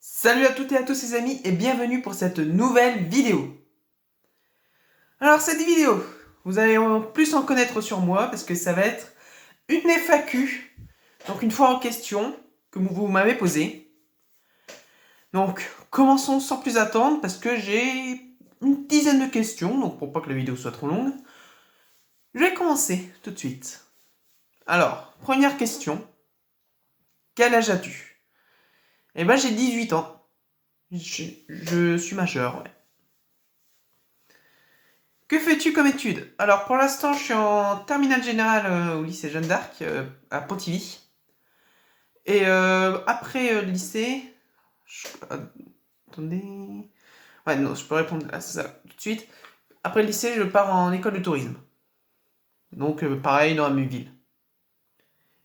Salut à toutes et à tous les amis et bienvenue pour cette nouvelle vidéo. Alors cette vidéo, vous allez en plus en connaître sur moi parce que ça va être une FAQ, donc une fois en question que vous m'avez posée. Donc commençons sans plus attendre parce que j'ai une dizaine de questions, donc pour pas que la vidéo soit trop longue, je vais commencer tout de suite. Alors, première question, quel âge as-tu? Eh ben j'ai 18 ans, je suis majeur, ouais. Que fais-tu comme études? Alors pour l'instant, je suis en terminale générale au lycée Jeanne d'Arc à Pontivy. Et après le lycée, attendez. Ouais, non, je peux répondre à ça tout de suite. Après le lycée, je pars en école de tourisme. Donc pareil dans la même ville,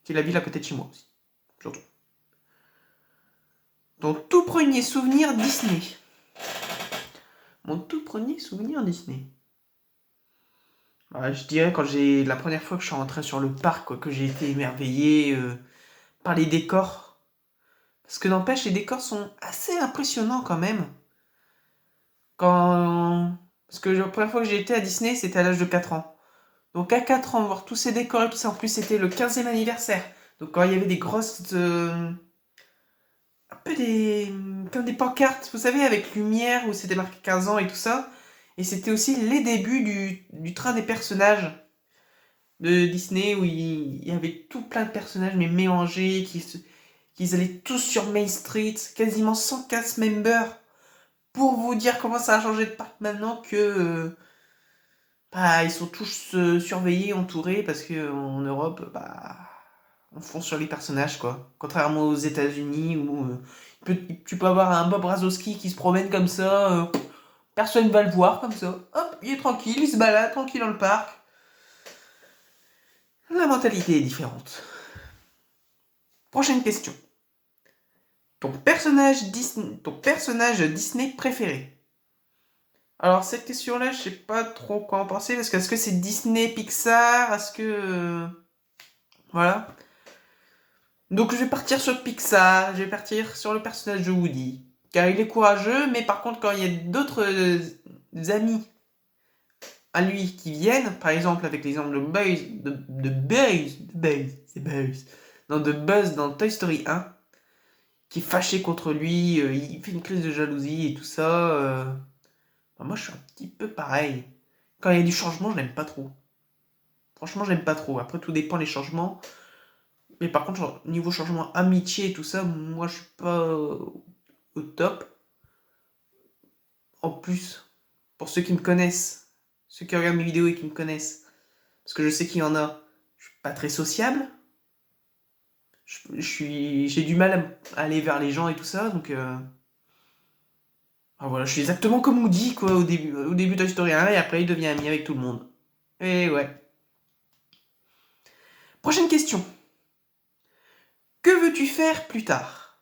qui est la ville à côté de chez moi aussi, surtout. Ton tout premier souvenir Disney. Mon tout premier souvenir Disney. Ouais, je dirais quand j'ai la première fois que je suis rentré sur le parc, quoi, que j'ai été émerveillé par les décors. Parce que n'empêche, les décors sont assez impressionnants quand même. Quand... Parce que la première fois que j'ai été à Disney, c'était à l'âge de 4 ans. Donc à 4 ans, voir tous ces décors et tout ça, en plus c'était le 15e anniversaire. Donc quand il y avait des grosses... un peu des... comme des pancartes, vous savez, avec lumière, où c'était marqué 15 ans et tout ça. Et c'était aussi les débuts du train des personnages de Disney, où il y avait tout plein de personnages, mais mélangés, qu'ils allaient tous sur Main Street, quasiment 100 cast members, pour vous dire comment ça a changé de parc maintenant que bah, ils sont tous surveillés, entourés, parce que en Europe, bah, on fonce sur les personnages, quoi. Contrairement aux États-Unis où tu peux avoir un Bob Razowski qui se promène comme ça, personne va le voir comme ça. Hop, il est tranquille, il se balade tranquille dans le parc. La mentalité est différente. Prochaine question. Ton personnage Disney préféré? Alors cette question-là, je sais pas trop quoi en penser parce que est-ce que c'est Disney, Pixar, est-ce que voilà. Donc je vais partir sur Pixar, je vais partir sur le personnage de Woody, car il est courageux, mais par contre quand il y a d'autres amis à lui qui viennent, par exemple avec l'exemple de Buzz dans Toy Story 1, qui est fâché contre lui, il fait une crise de jalousie et tout ça. Bah, moi, je suis un petit peu pareil. Quand il y a du changement, je n'aime pas trop. Franchement, j'aime pas trop. Après, tout dépend des changements. Mais par contre, genre, niveau changement amitié et tout ça, moi, je suis pas au top. En plus, pour ceux qui me connaissent, ceux qui regardent mes vidéos et qui me connaissent, parce que je sais qu'il y en a, je suis pas très sociable. J'ai du mal à aller vers les gens et tout ça, donc ah, voilà, je suis exactement comme Woody, quoi, au début de Toy Story 1, et après, il devient ami avec tout le monde. Et ouais. Prochaine question. Que veux-tu faire plus tard?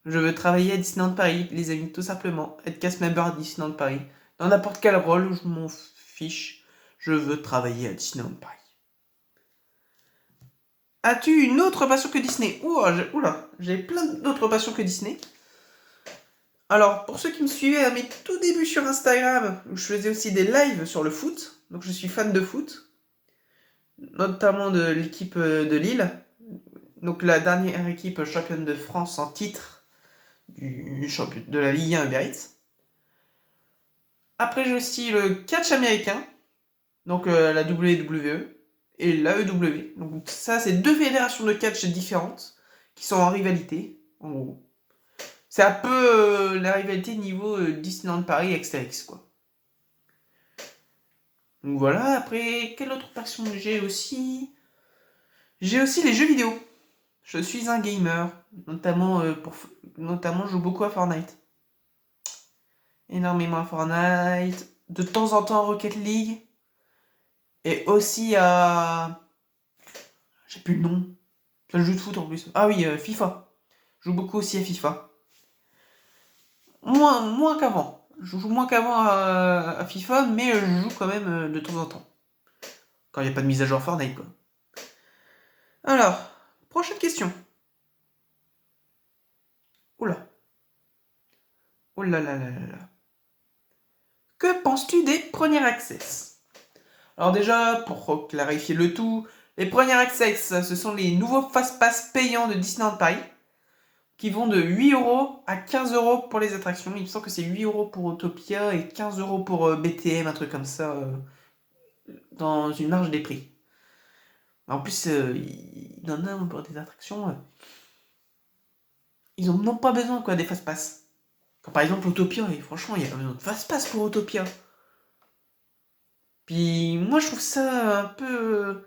Je veux travailler à Disneyland Paris, les amis, tout simplement. Être cast member à Disneyland Paris. Dans n'importe quel rôle, je m'en fiche. Je veux travailler à Disneyland Paris. As-tu une autre passion que Disney? Oula, j'ai plein d'autres passions que Disney. Alors, pour ceux qui me suivaient à mes tout débuts sur Instagram, où je faisais aussi des lives sur le foot, donc je suis fan de foot, notamment de l'équipe de Lille, donc la dernière équipe championne de France en titre de la Ligue 1 Uber Eats. Après, j'ai aussi le catch américain, donc la WWE et l'AEW. Donc ça, c'est deux fédérations de catch différentes qui sont en rivalité, en gros. C'est un peu la rivalité niveau Disneyland Paris Extérix, quoi. Donc voilà, après, quelle autre passion j'ai aussi? J'ai aussi les jeux vidéo. Je suis un gamer, notamment je joue beaucoup à Fortnite. Énormément à Fortnite, de temps en temps à Rocket League, et aussi à... J'ai plus le nom. C'est le jeu de foot en plus. Ah oui, FIFA. Je joue beaucoup aussi à FIFA. Moins qu'avant. Je joue moins qu'avant à FIFA, mais je joue quand même de temps en temps. Quand il n'y a pas de mise à jour Fortnite, quoi. Alors, prochaine question. Oula. Oh là là là là là. Que penses-tu des Premier Access? Alors déjà, pour clarifier le tout, les Premier Access, ce sont les nouveaux Fast-Pass payants de Disneyland Paris, qui vont de 8€ à 15€ pour les attractions. Il me semble que c'est 8€ pour Autopia et 15€ pour BTM, un truc comme ça, dans une marge des prix. En plus, il y en a pour des attractions, ils n'en ont pas besoin, quoi, des Fast-Pass. Comme par exemple Autopia, et franchement, il y a pas besoin de Fast-Pass pour Autopia. Puis moi, je trouve ça un peu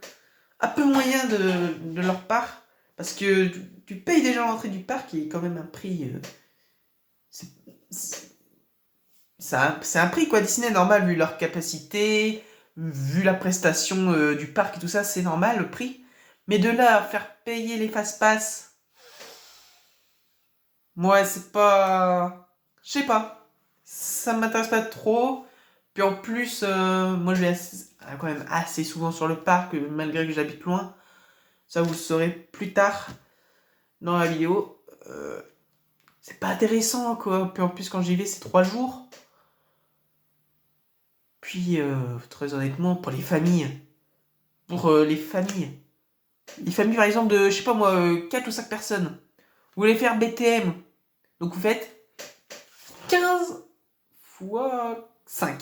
moyen de leur part, parce que tu payes déjà l'entrée du parc, qui est quand même un prix... c'est c'est un prix, quoi. Disney, normal, vu leur capacité, vu la prestation du parc et tout ça, c'est normal, le prix. Mais de là à faire payer les fast-pass, moi, c'est pas... Je sais pas. Ça m'intéresse pas trop. Puis en plus, moi, je vais quand même assez souvent sur le parc, malgré que j'habite loin. Ça, vous le saurez plus tard dans la vidéo. C'est pas intéressant, quoi. Puis en plus, quand j'y vais, c'est 3 jours. Puis, très honnêtement, pour les familles, les familles, par exemple, de, je sais pas moi, 4 ou 5 personnes, vous voulez faire BTM, donc vous faites 15 fois 5.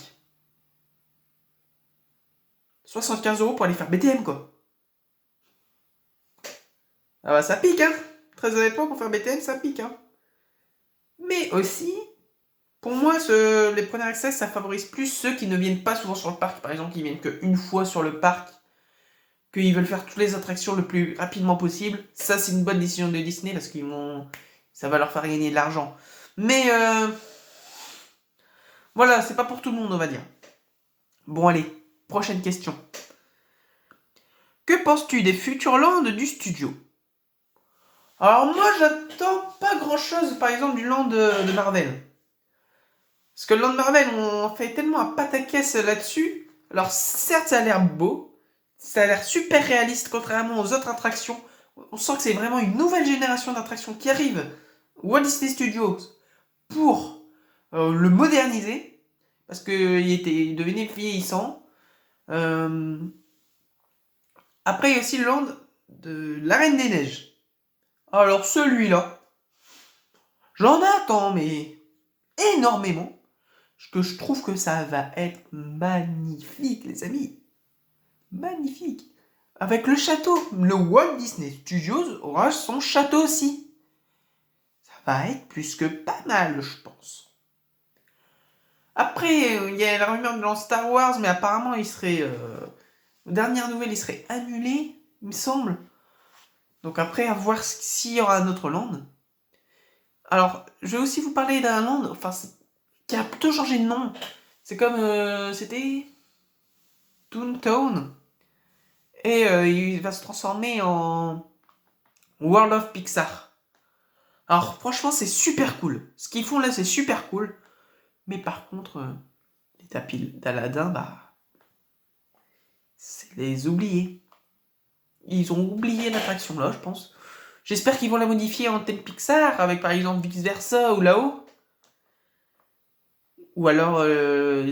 75€ pour aller faire BTM, quoi. Ah bah, ça pique, hein. Très honnêtement, pour faire BTM, ça pique, hein. Mais aussi, pour moi, les Premier Access, ça favorise plus ceux qui ne viennent pas souvent sur le parc. Par exemple, qui viennent qu'une fois sur le parc, qu'ils veulent faire toutes les attractions le plus rapidement possible. Ça, c'est une bonne décision de Disney parce ça va leur faire gagner de l'argent. Mais voilà, c'est pas pour tout le monde, on va dire. Bon, allez, prochaine question. Que penses-tu des futurs lands du studio? Alors moi, j'attends pas grand-chose, par exemple, du land de Marvel. Parce que le land de Marvel, on fait tellement un pataquès là-dessus. Alors certes, ça a l'air beau, ça a l'air super réaliste, contrairement aux autres attractions. On sent que c'est vraiment une nouvelle génération d'attractions qui arrive Walt Disney Studios pour le moderniser, parce qu'il devenait vieillissant. Après, il y a aussi le land de la Reine des Neiges. Alors celui-là, j'en attends, mais énormément. Que je trouve que ça va être magnifique, les amis. Magnifique. Avec le château, le Walt Disney Studios aura son château aussi. Ça va être plus que pas mal, je pense. Après, il y a la rumeur de Star Wars, mais apparemment, il serait... dernière nouvelle, il serait annulé, il me semble. Donc après, à voir s'il y aura un autre land. Alors, je vais aussi vous parler d'un land, enfin, qui a plutôt changé de nom. C'est comme... c'était... Toontown. Et il va se transformer en World of Pixar. Alors franchement, c'est super cool. Ce qu'ils font là, c'est super cool. Mais par contre, les tapis d'Aladin, bah, c'est les oubliés. Ils ont oublié l'attraction là, je pense. J'espère qu'ils vont la modifier en thème Pixar, avec par exemple Vice Versa ou là-haut. Ou alors,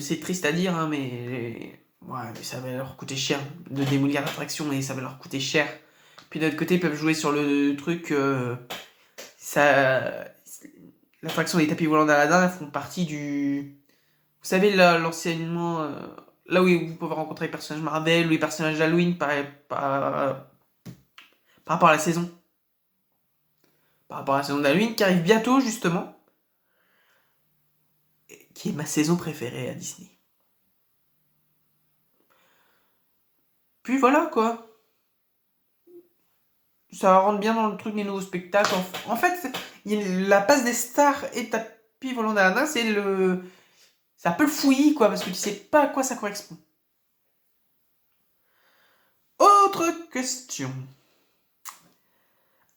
c'est triste à dire, hein, mais... Ouais, mais ça va leur coûter cher de démolir l'attraction et ça va leur coûter cher. Puis d'un autre côté, ils peuvent jouer sur le truc... l'attraction des tapis volants d'Aladin font partie du... Vous savez, l'enseignement... là où vous pouvez rencontrer les personnages Marvel ou les personnages d'Halloween par rapport à la saison. Par rapport à la saison d'Halloween qui arrive bientôt, justement. Qui est ma saison préférée à Disney. Puis voilà, quoi. Ça rentre bien dans le truc des nouveaux spectacles. En fait, la passe des stars et tapis volant d'Aladin, c'est un peu le fouillis, quoi, parce que tu sais pas à quoi ça correspond. Autre question.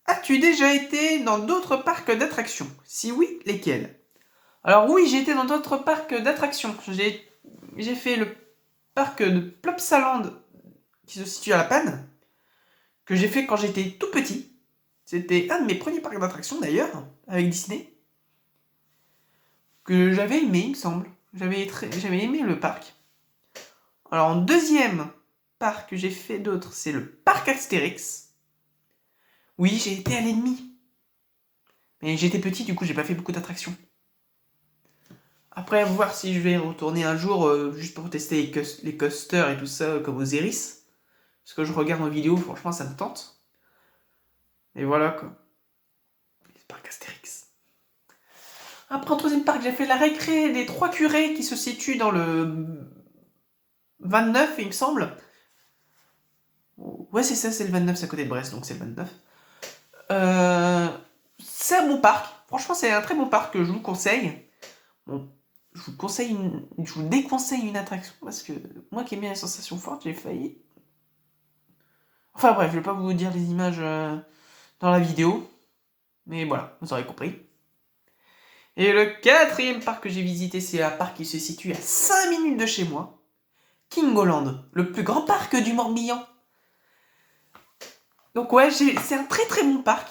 As-tu déjà été dans d'autres parcs d'attractions? Si oui, lesquels? Alors oui, j'ai été dans d'autres parcs d'attractions. J'ai fait le parc de Plopsaland, qui se situe à La Panne, que j'ai fait quand j'étais tout petit. C'était un de mes premiers parcs d'attractions d'ailleurs, avec Disney. que j'avais aimé, il me semble. J'avais aimé le parc. Alors, en deuxième parc que j'ai fait d'autres, c'est le parc Astérix. Oui, j'ai été à l'ennemi. Mais j'étais petit, du coup, j'ai pas fait beaucoup d'attractions. Après, voir si je vais retourner un jour, juste pour tester les coasters et tout ça, comme aux Iris. Parce que je regarde en vidéo, franchement, ça me tente. Et voilà, quoi. Le parc Astérix. Après, en troisième parc, j'ai fait la récré des Trois Curés qui se situe dans le 29, il me semble. Ouais, c'est ça, c'est le 29, c'est à côté de Brest, donc c'est le 29. C'est un bon parc. Franchement, c'est un très bon parc que je vous conseille. Bon, je vous déconseille une attraction parce que moi qui aime bien les sensations fortes, j'ai failli. Enfin bref, je vais pas vous dire les images dans la vidéo, mais voilà, vous aurez compris. Et le quatrième parc que j'ai visité, c'est un parc qui se situe à 5 minutes de chez moi. Kingoland, le plus grand parc du Morbihan. Donc ouais, c'est un très très bon parc.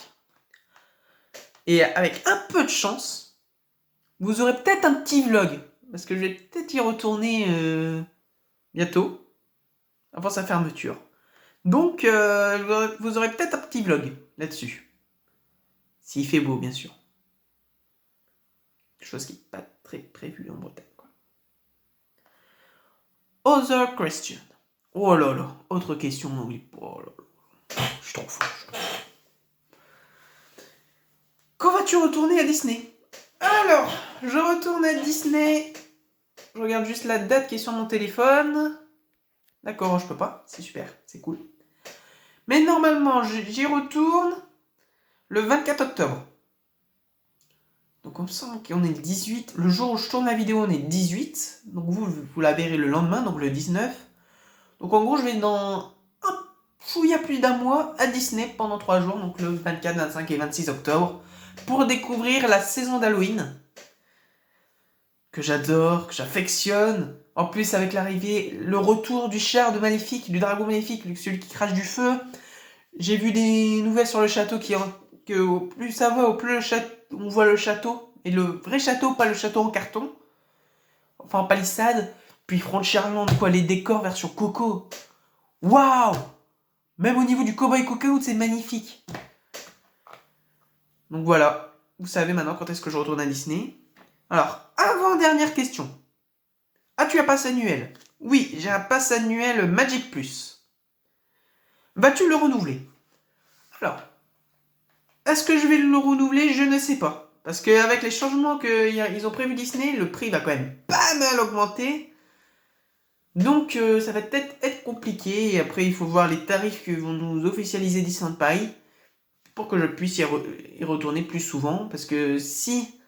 Et avec un peu de chance, vous aurez peut-être un petit vlog. Parce que je vais peut-être y retourner bientôt, avant sa fermeture. Donc, vous aurez peut-être un petit vlog là-dessus. S'il fait beau, bien sûr. Chose qui n'est pas très prévue en Bretagne, quoi. Other question. Oh là là, autre question, oui. Oh là là. Je suis trop fort. Quand vas-tu retourner à Disney? Alors, je retourne à Disney. Je regarde juste la date qui est sur mon téléphone. D'accord, je peux pas. C'est super, c'est cool. Mais normalement, j'y retourne le 24 octobre. Donc on me semble qu'on est le 18. Le jour où je tourne la vidéo, on est le 18. Donc vous la verrez le lendemain, donc le 19. Donc en gros, je vais dans un fouilla plus d'un mois à Disney pendant 3 jours, donc le 24, 25 et 26 octobre, pour découvrir la saison d'Halloween. Que j'adore, que j'affectionne. En plus, avec l'arrivée, le retour du char de Maléfique, du dragon Maléfique, celui qui crache du feu. J'ai vu des nouvelles sur le château que au plus ça va, au plus on voit le château. Et le vrai château, pas le château en carton. Enfin, en palissade. Puis Frontierland, quoi, les décors version Coco. Waouh! Même au niveau du cowboy Coco, c'est magnifique. Donc voilà, vous savez maintenant quand est-ce que je retourne à Disney. Alors, avant-dernière question. As-tu un pass annuel? Oui, j'ai un pass annuel Magic Plus. Vas-tu le renouveler? Alors, est-ce que je vais le renouveler? Je ne sais pas. Parce qu'avec les changements qu'ils ont prévu Disney, le prix va quand même pas mal augmenter. Donc ça va peut-être être compliqué. Et après, il faut voir les tarifs que vont nous officialiser Disneyland Paris pour que je puisse y retourner plus souvent. Parce que si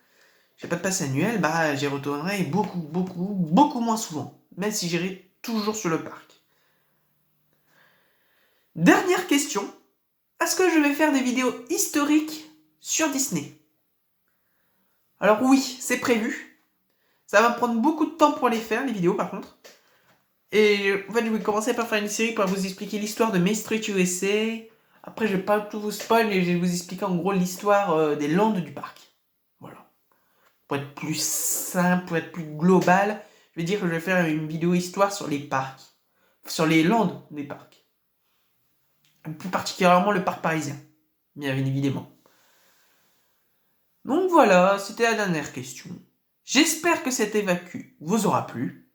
j'ai pas de pass annuel, bah j'y retournerai beaucoup moins souvent. Même si j'irai toujours sur le parc. Dernière question. Est-ce que je vais faire des vidéos historiques sur Disney? Alors oui, c'est prévu. Ça va me prendre beaucoup de temps pour les faire, les vidéos par contre. Et en fait, je vais commencer par faire une série pour vous expliquer l'histoire de Main Street USA. Après, je vais pas tout vous spoil, mais je vais vous expliquer en gros l'histoire des landes du parc. Voilà. Pour être plus simple, pour être plus global, je vais dire que je vais faire une vidéo histoire sur les parcs. Sur les landes des parcs. Plus particulièrement le parc parisien. Bien évidemment. Donc voilà, c'était la dernière question. J'espère que cet évacu vous aura plu.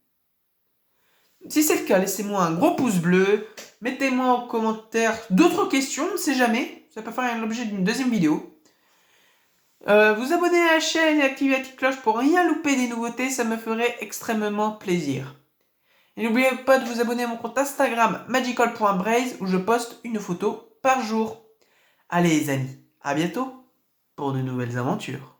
Si c'est le cas, laissez-moi un gros pouce bleu. Mettez-moi en commentaire d'autres questions, on ne sait jamais. Ça peut faire l'objet d'une deuxième vidéo. Vous abonner à la chaîne et activer la petite cloche pour rien louper des nouveautés, ça me ferait extrêmement plaisir. Et n'oubliez pas de vous abonner à mon compte Instagram magical.braze où je poste une photo par jour. Allez les amis, à bientôt pour de nouvelles aventures.